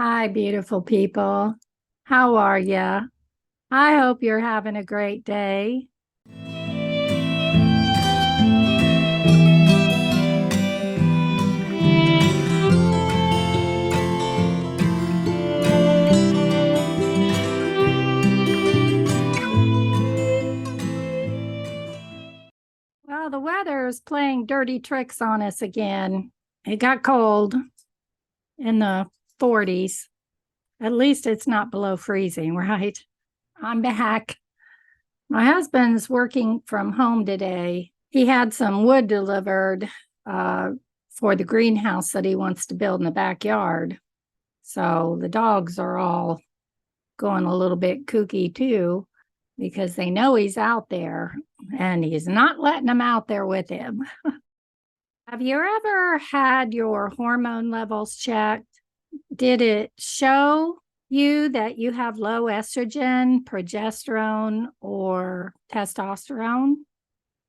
Hi, beautiful people. How are ya? I hope you're having a great day. Well, the weather is playing dirty tricks on us again. It got cold in the 40s. At least it's not below freezing, right? I'm back. My husband's working from home today. He had some wood delivered uh, for the greenhouse that he wants to build in the backyard. So the dogs are all going a little bit kooky too, because they know he's out there and he's not letting them out there with him. Have you ever had your hormone levels checked? Did it show you that you have low estrogen, progesterone, or testosterone?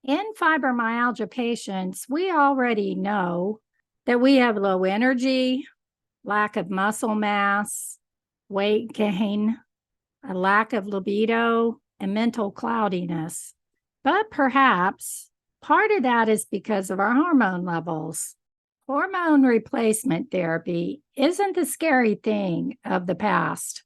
In fibromyalgia patients, we already know that we have low energy, lack of muscle mass, weight gain, a lack of libido, and mental cloudiness. But perhaps part of that is because of our hormone levels. Hormone replacement therapy isn't the scary thing of the past.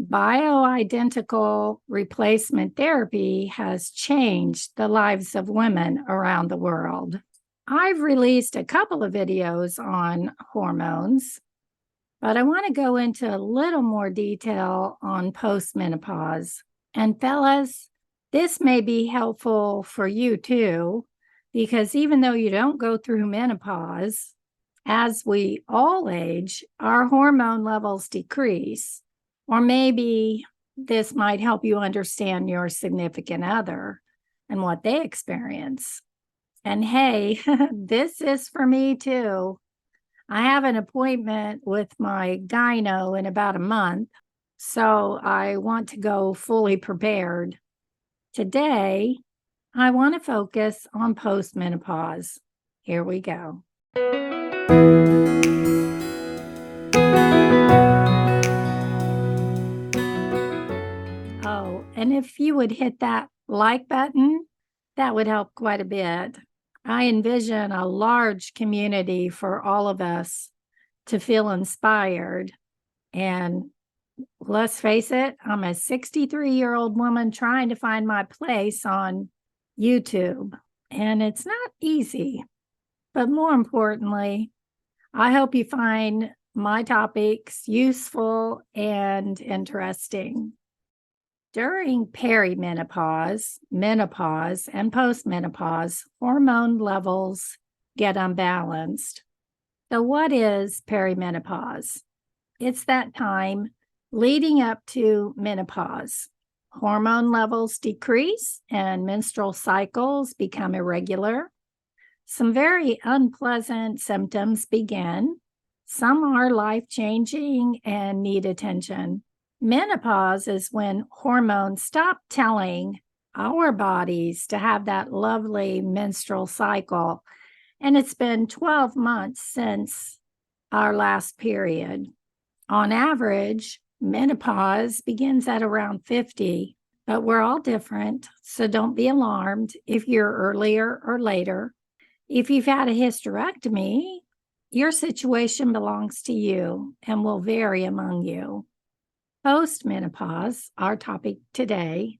Bioidentical replacement therapy has changed the lives of women around the world. I've released a couple of videos on hormones, but I want to go into a little more detail on postmenopause. And fellas, this may be helpful for you too, because even though you don't go through menopause, as we all age, our hormone levels decrease. Or maybe this might help you understand your significant other and what they experience. And hey, this is for me too. I have an appointment with my gyno in about a month, so I want to go fully prepared. Today, I want to focus on postmenopause. Here we go. Oh, and if you would hit that like button, that would help quite a bit. I envision a large community for all of us to feel inspired. And let's face it, I'm a 63-year-old woman trying to find my place on YouTube, and it's not easy. But more importantly, I hope you find my topics useful and interesting. During perimenopause, menopause, and postmenopause, hormone levels get unbalanced. So, what is perimenopause? It's that time leading up to menopause. Hormone levels decrease and menstrual cycles become irregular. Some very unpleasant symptoms begin. Some are life-changing and need attention. Menopause is when hormones stop telling our bodies to have that lovely menstrual cycle. And it's been 12 months since our last period. On average, menopause begins at around 50, but we're all different. So don't be alarmed if you're earlier or later. If you've had a hysterectomy, your situation belongs to you and will vary among you. Postmenopause, our topic today,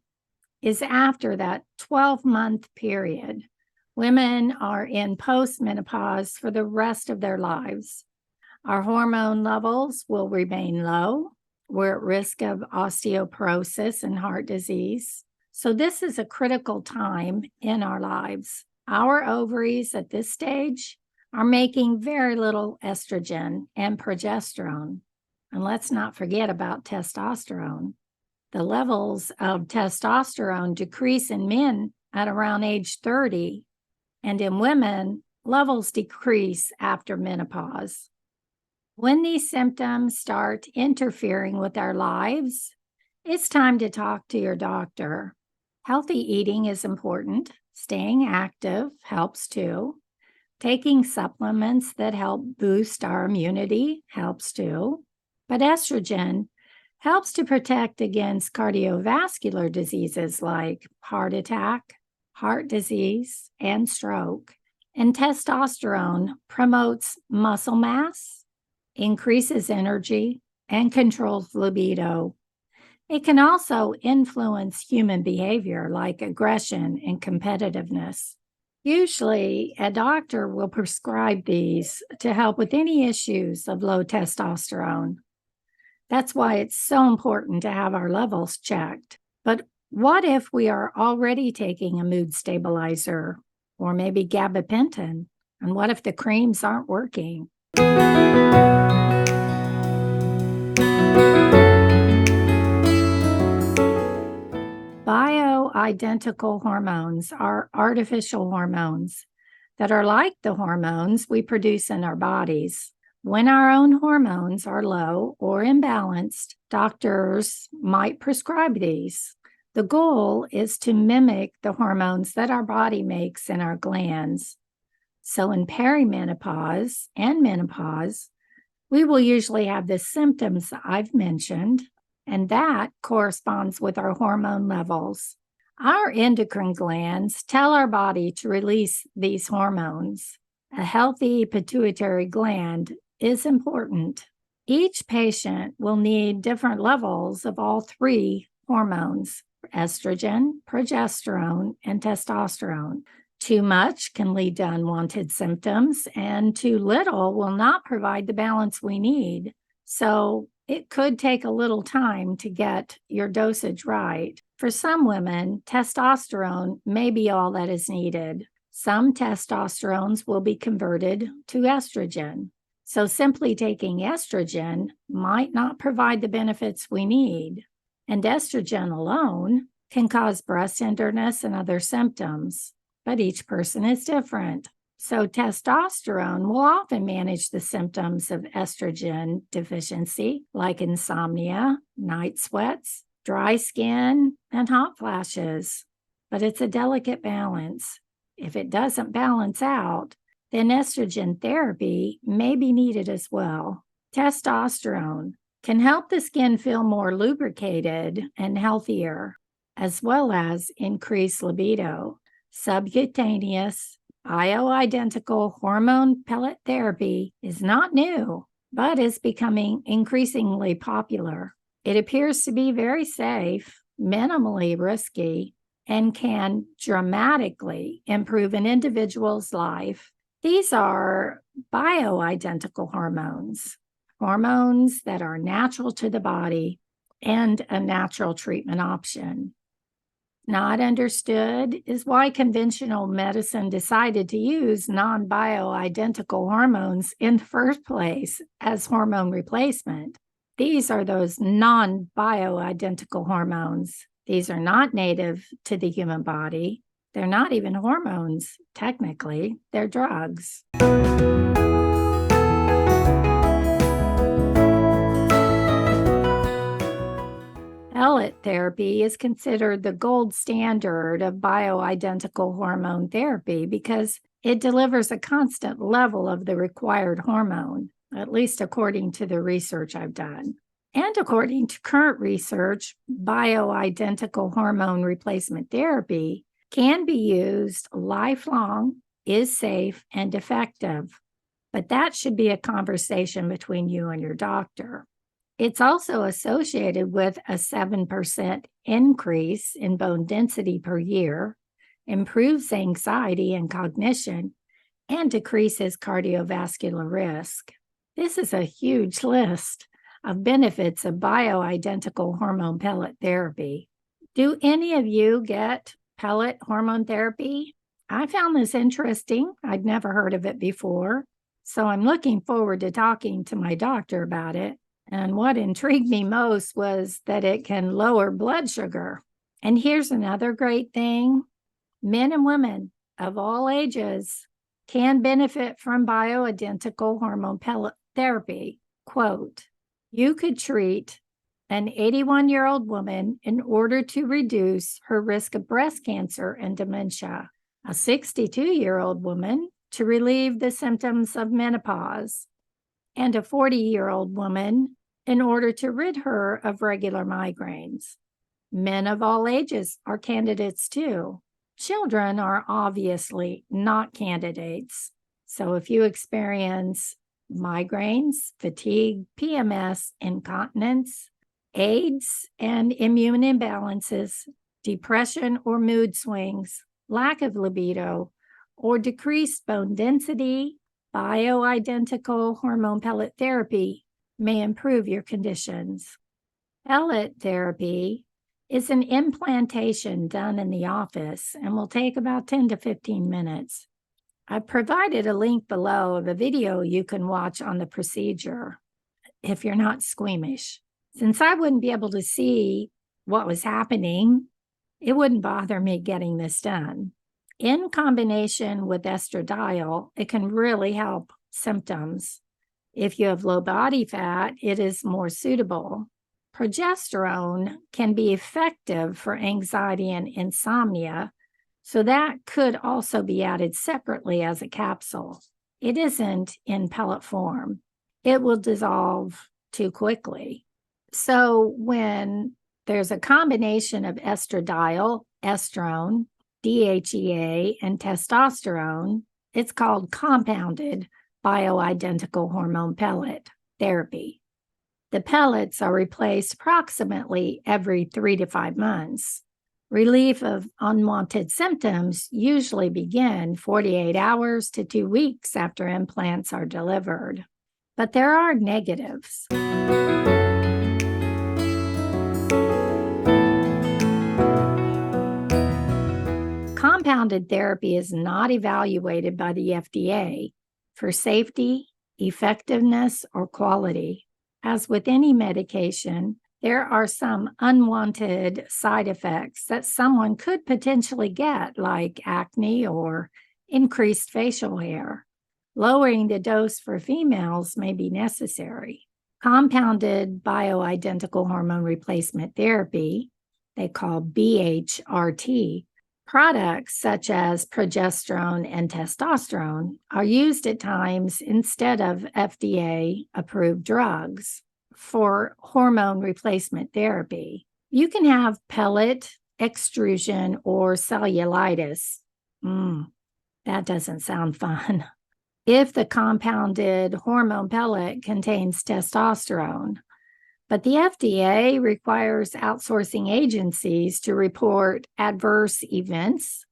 is after that 12-month period. Women are in postmenopause for the rest of their lives. Our hormone levels will remain low. We're at risk of osteoporosis and heart disease. So this is a critical time in our lives. Our ovaries at this stage are making very little estrogen and progesterone. And let's not forget about testosterone. The levels of testosterone decrease in men at around age 30, and in women, levels decrease after menopause. When these symptoms start interfering with our lives, it's time to talk to your doctor. Healthy eating is important. Staying active helps too. Taking supplements that help boost our immunity helps too. But estrogen helps to protect against cardiovascular diseases like heart attack, heart disease, and stroke. And testosterone promotes muscle mass, increases energy, and controls libido. It can also influence human behavior like aggression and competitiveness. Usually, a doctor will prescribe these to help with any issues of low testosterone. That's why it's so important to have our levels checked. But what if we are already taking a mood stabilizer or maybe gabapentin? And what if the creams aren't working? Bioidentical hormones are artificial hormones that are like the hormones we produce in our bodies. When our own hormones are low or imbalanced, doctors might prescribe these. The goal is to mimic the hormones that our body makes in our glands. So in perimenopause and menopause, we will usually have the symptoms I've mentioned, and that corresponds with our hormone levels. Our endocrine glands tell our body to release these hormones. A healthy pituitary gland is important. Each patient will need different levels of all three hormones: estrogen, progesterone, and testosterone. Too much can lead to unwanted symptoms, and too little will not provide the balance we need. So it could take a little time to get your dosage right. For some women, testosterone may be all that is needed. Some testosterones will be converted to estrogen. So simply taking estrogen might not provide the benefits we need. And estrogen alone can cause breast tenderness and other symptoms. But each person is different. So testosterone will often manage the symptoms of estrogen deficiency, like insomnia, night sweats, dry skin, and hot flashes. But it's a delicate balance. If it doesn't balance out, then estrogen therapy may be needed as well. Testosterone can help the skin feel more lubricated and healthier, as well as increase libido. Subcutaneous bioidentical hormone pellet therapy is not new, but is becoming increasingly popular. It appears to be very safe, minimally risky, and can dramatically improve an individual's life. These are bioidentical hormones, hormones that are natural to the body and a natural treatment option. Not understood is why conventional medicine decided to use non-bioidentical hormones in the first place as hormone replacement. These are those non-bioidentical hormones. These are not native to the human body. They're not even hormones, technically. They're drugs. Pellet therapy is considered the gold standard of bioidentical hormone therapy because it delivers a constant level of the required hormone, at least according to the research I've done. And according to current research, bioidentical hormone replacement therapy can be used lifelong, is safe, and effective. But that should be a conversation between you and your doctor. It's also associated with a 7% increase in bone density per year, improves anxiety and cognition, and decreases cardiovascular risk. This is a huge list of benefits of bioidentical hormone pellet therapy. Do any of you get pellet hormone therapy? I found this interesting. I'd never heard of it before, so I'm looking forward to talking to my doctor about it. And what intrigued me most was that it can lower blood sugar. And here's another great thing. Men and women of all ages can benefit from bioidentical hormone pellet therapy. Quote, you could treat an 81-year-old woman in order to reduce her risk of breast cancer and dementia, a 62-year-old woman to relieve the symptoms of menopause, and a 40-year-old woman in order to rid her of regular migraines. Men of all ages are candidates too. Children are obviously not candidates. So if you experience migraines, fatigue, PMS, incontinence, AIDS and immune imbalances, depression or mood swings, lack of libido, or decreased bone density, bioidentical hormone pellet therapy may improve your conditions. Pellet therapy is an implantation done in the office and will take about 10 to 15 minutes. I've provided a link below of a video you can watch on the procedure if you're not squeamish. Since I wouldn't be able to see what was happening, it wouldn't bother me getting this done. In combination with estradiol, it can really help symptoms. If you have low body fat, it is more suitable. Progesterone can be effective for anxiety and insomnia, so that could also be added separately as a capsule. It isn't in pellet form. It will dissolve too quickly. So when there's a combination of estradiol, estrone, DHEA, and testosterone, it's called compounded bioidentical hormone pellet therapy. The pellets are replaced approximately every 3 to 5 months. Relief of unwanted symptoms usually begin 48 hours to 2 weeks after implants are delivered. But there are negatives. Compounded therapy is not evaluated by the FDA for safety, effectiveness, or quality. As with any medication, there are some unwanted side effects that someone could potentially get, like acne or increased facial hair. Lowering the dose for females may be necessary. Compounded bioidentical hormone replacement therapy, they call BHRT, products such as progesterone and testosterone are used at times instead of FDA-approved drugs for hormone replacement therapy. You can have pellet extrusion or cellulitis. That doesn't sound fun. If the compounded hormone pellet contains testosterone. But the FDA requires outsourcing agencies to report adverse events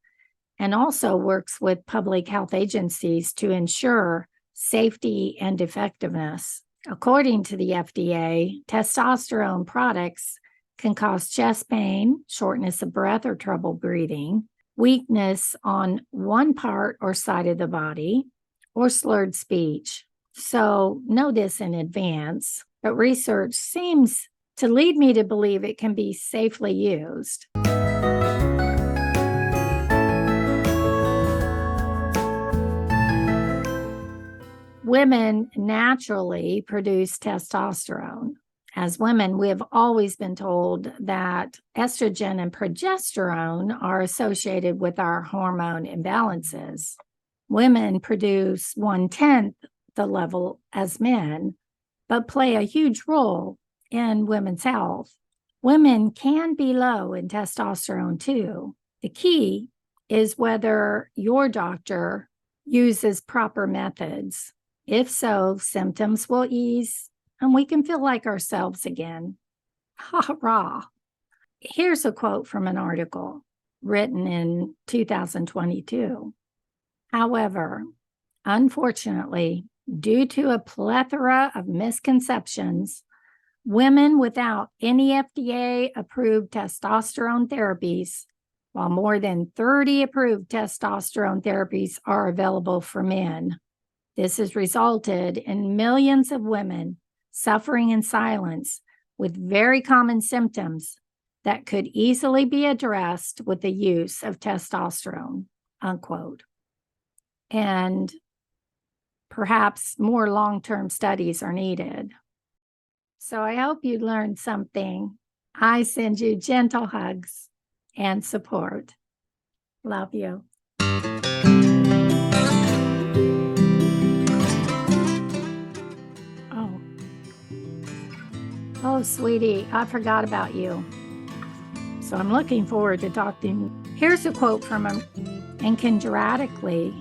and also works with public health agencies to ensure safety and effectiveness. According to the FDA, testosterone products can cause chest pain, shortness of breath or trouble breathing, weakness on one part or side of the body, or slurred speech. So know this in advance, but research seems to lead me to believe it can be safely used. Women naturally produce testosterone. As women, we have always been told that estrogen and progesterone are associated with our hormone imbalances. Women produce 1/10 the level as men, but play a huge role in women's health. Women can be low in testosterone too. The key is whether your doctor uses proper methods. If so, symptoms will ease and we can feel like ourselves again. Hurrah! Here's a quote from an article written in 2022. However, unfortunately, due to a plethora of misconceptions, women without any FDA-approved testosterone therapies, while more than 30 approved testosterone therapies are available for men. This has resulted in millions of women suffering in silence with very common symptoms that could easily be addressed with the use of testosterone, unquote. And perhaps more long-term studies are needed. So I hope you learned something. I send you gentle hugs and support. Love you. Oh. Oh, sweetie, I forgot about you. So I'm looking forward to talking. Here's a quote from him, and Kendratically.